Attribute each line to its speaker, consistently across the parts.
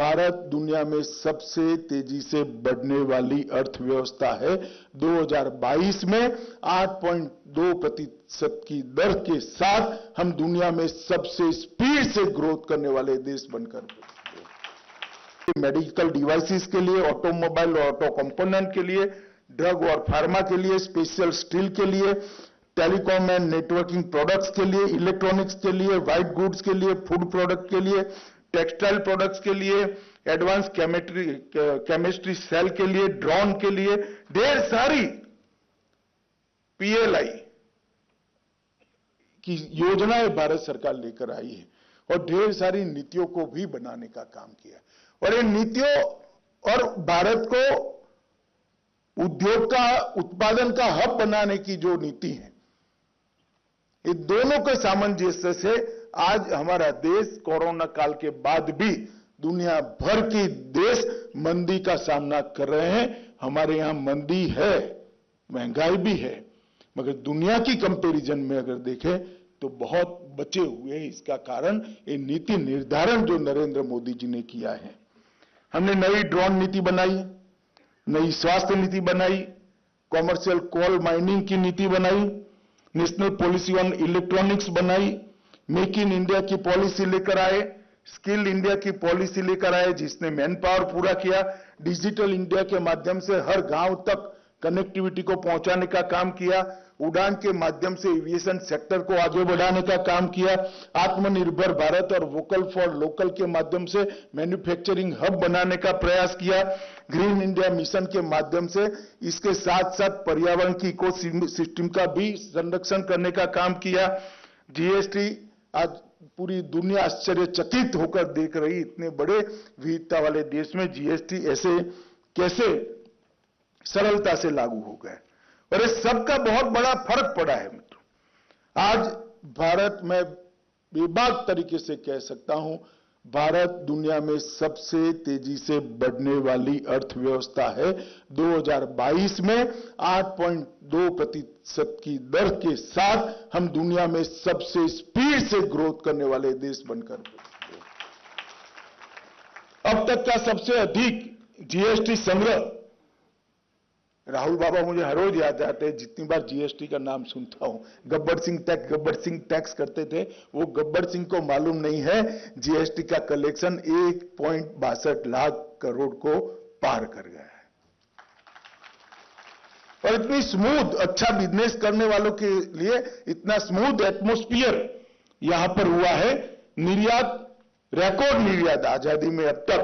Speaker 1: भारत दुनिया में सबसे तेजी से बढ़ने वाली अर्थव्यवस्था है। 2022 में 8.2% की दर के साथ हम दुनिया में सबसे स्पीड से ग्रोथ करने वाले देश बनकर मेडिकल डिवाइसेस के लिए, ऑटोमोबाइल और ऑटो कंपोनेंट के लिए, ड्रग और फार्मा के लिए, स्पेशल स्टील के लिए, टेलीकॉम एंड नेटवर्किंग प्रोडक्ट्स के लिए, इलेक्ट्रॉनिक्स के लिए, व्हाइट गुड्स के लिए, फूड प्रोडक्ट के लिए, टेक्सटाइल प्रोडक्ट्स के लिए, एडवांस केमिस्ट्री सेल के लिए, ड्रोन के लिए, ढेर सारी पीएलआई की योजनाएं भारत सरकार लेकर आई है और ढेर सारी नीतियों को भी बनाने का काम किया। और इन नीतियों और भारत को उद्योग का, उत्पादन का हब बनाने की जो नीति है, ये दोनों के सामंजस्य से आज हमारा देश कोरोना काल के बाद भी दुनिया भर के देश मंदी का सामना कर रहे हैं। हमारे यहां मंदी है, महंगाई भी है, मगर दुनिया की कंपैरिजन में अगर देखें तो बहुत बचे हुए हैं। इसका कारण ये नीति निर्धारण जो नरेंद्र मोदी जी ने किया है। हमने नई ड्रोन नीति बनाई, नई स्वास्थ्य नीति बनाई, कॉमर्शियल कोल माइनिंग की नीति बनाई, नेशनल पॉलिसी ऑन इलेक्ट्रॉनिक्स बनाई, मेक इन इंडिया की पॉलिसी लेकर आए, स्किल इंडिया की पॉलिसी लेकर आए जिसने मैन पावर पूरा किया, डिजिटल इंडिया के माध्यम से हर गांव तक कनेक्टिविटी को पहुंचाने का काम किया, उड़ान के माध्यम से एविएशन सेक्टर को आगे बढ़ाने का काम किया, आत्मनिर्भर भारत और वोकल फॉर लोकल के माध्यम से मैन्युफैक्चरिंग हब बनाने का प्रयास किया, ग्रीन इंडिया मिशन के माध्यम से इसके साथ साथ पर्यावरण की इको सिस्टम का भी संरक्षण करने का काम किया। जीएसटी आज पूरी दुनिया आश्चर्यचकित होकर देख रही, इतने बड़े विविधता वाले देश में जीएसटी ऐसे कैसे सरलता से लागू हो गए और इस सबका बहुत बड़ा फर्क पड़ा है मित्रों। आज भारत में बेबाक तरीके से कह सकता हूं, भारत दुनिया में सबसे तेजी से बढ़ने वाली अर्थव्यवस्था है। 2022 में 8.2% की दर के साथ हम दुनिया में सबसे स्पीड से ग्रोथ करने वाले देश बनकर अब तक का सबसे अधिक जीएसटी संग्रह। राहुल बाबा मुझे हर रोज याद आते हैं, जितनी बार जीएसटी का नाम सुनता हूं। गब्बर सिंह टैक्स करते थे, वो गब्बर सिंह को मालूम नहीं है जीएसटी का कलेक्शन 1.62 लाख करोड़ को पार कर गया है। और इतनी स्मूथ, अच्छा बिजनेस करने वालों के लिए इतना स्मूथ एटमॉस्फियर यहां पर हुआ है। निर्यात, रिकॉर्ड निर्यात आजादी में अब तक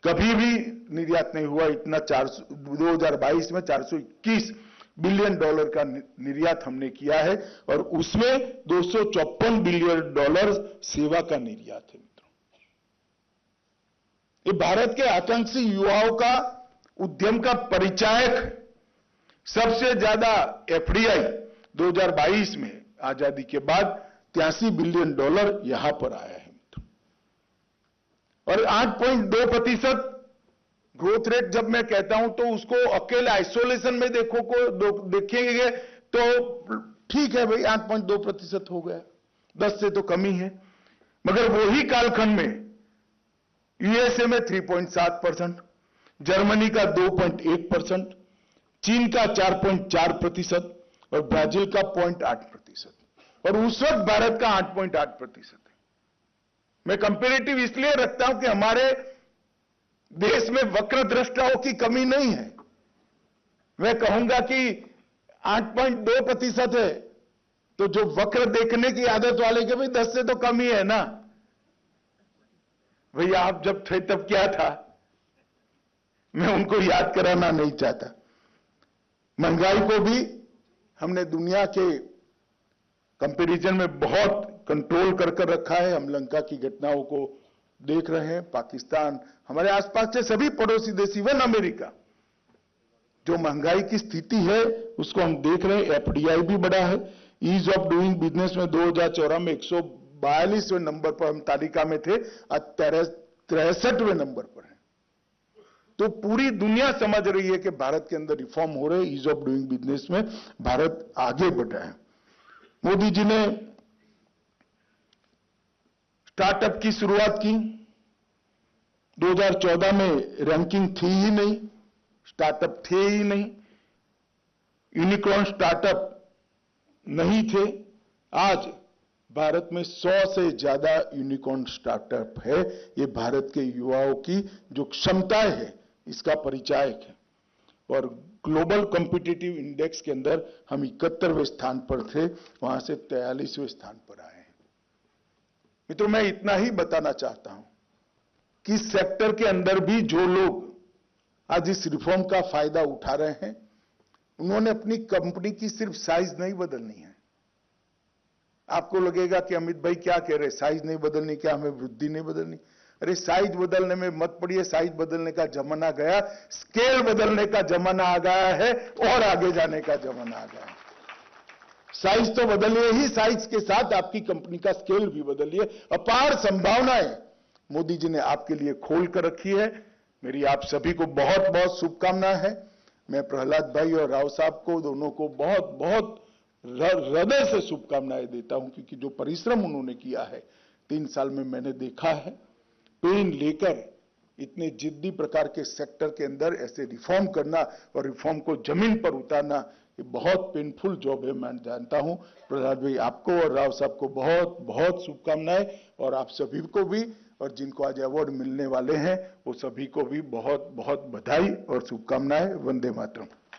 Speaker 1: कभी भी निर्यात नहीं हुआ इतना। 2022 में 421 बिलियन डॉलर का निर्यात हमने किया है और उसमें 254 बिलियन डॉलर सेवा का निर्यात है मित्रों। ये भारत के आकांक्षी युवाओं का उद्यम का परिचायक। सबसे ज्यादा एफडीआई 2022 में आजादी के बाद 83 बिलियन डॉलर यहां पर आया है मित्रों। और 8.2% ग्रोथ रेट जब मैं कहता हूं तो उसको अकेले आइसोलेशन में देखेंगे तो ठीक है भाई, 8.2% हो गया, 10 से तो कम ही है। मगर वही कालखंड में यूएसए में 3.7%, जर्मनी का 2.1%, चीन का 4.4% और ब्राजील का 0.8%। और उस वक्त भारत का 8.8% है। मैं कंपेरेटिव इसलिए रखता हूं कि हमारे देश में वक्र दृष्टाओं की कमी नहीं है। मैं कहूंगा कि 8.2% है तो जो वक्र देखने की आदत वाले के भाई 10 से तो कम ही है ना। भैया आप जब थे तब क्या था, मैं उनको याद कराना नहीं चाहता। महंगाई को भी हमने दुनिया के कंपैरिजन में बहुत कंट्रोल कर रखा है। हम लंका की घटनाओं को देख रहे हैं, पाकिस्तान, हमारे आसपास के सभी पड़ोसी देश, इवन अमेरिका, जो महंगाई की स्थिति है उसको हम देख रहे हैं। एफडीआई भी बढ़ा है। ईज ऑफ डूइंग बिजनेस में 2014 में 142वें नंबर पर हम तालिका में थे, आज 63वें नंबर पर है। तो पूरी दुनिया समझ रही है कि भारत के अंदर रिफॉर्म हो रहे हैं। ईज ऑफ डूइंग बिजनेस में भारत आगे बढ़ रहा है। मोदी जी ने स्टार्टअप की शुरुआत की, 2014 में रैंकिंग थी ही नहीं, स्टार्टअप थे ही नहीं, यूनिकॉर्न स्टार्टअप नहीं थे। आज भारत में 100 से ज्यादा यूनिकॉर्न स्टार्टअप है। ये भारत के युवाओं की जो क्षमताएं है इसका परिचायक है। और ग्लोबल कॉम्पिटिटिव इंडेक्स के अंदर हम 71वें स्थान पर थे, वहां से 43वें स्थान पर आए हैं। मित्रों, मैं इतना ही बताना चाहता हूं कि सेक्टर के अंदर भी जो लोग आज इस रिफॉर्म का फायदा उठा रहे हैं, उन्होंने अपनी कंपनी की सिर्फ साइज नहीं बदलनी है। आपको लगेगा कि अमित भाई क्या कह रहे, साइज नहीं बदलनी, क्या हमें वृद्धि नहीं बदलनी? अरे साइज बदलने में मत पड़िए, साइज बदलने का जमाना गया, स्केल बदलने का जमाना आ गया है और आगे जाने का जमाना आ गया है। साइज तो बदलिए ही, साइज के साथ आपकी कंपनी का स्केल भी बदलिए। अपार संभावनाएं मोदी जी ने आपके लिए खोल कर रखी है। मेरी आप सभी को बहुत बहुत शुभकामनाएं हैं। मैं प्रहलाद भाई और राव साहब को दोनों को बहुत बहुत हृदय से शुभकामनाएं देता हूं, क्योंकि जो परिश्रम उन्होंने किया है 3 साल में मैंने देखा है। पेन लेकर इतने जिद्दी प्रकार के सेक्टर के अंदर ऐसे रिफॉर्म करना और रिफॉर्म को जमीन पर उतारना, ये बहुत पेनफुल जॉब है। मैं जानता हूं प्रहलाद भाई, आपको और राव साहब को बहुत बहुत शुभकामनाएं, और आप सभी को भी, और जिनको आज अवार्ड मिलने वाले हैं वो सभी को भी बहुत बहुत बधाई और शुभकामनाएं। वंदे मातरम।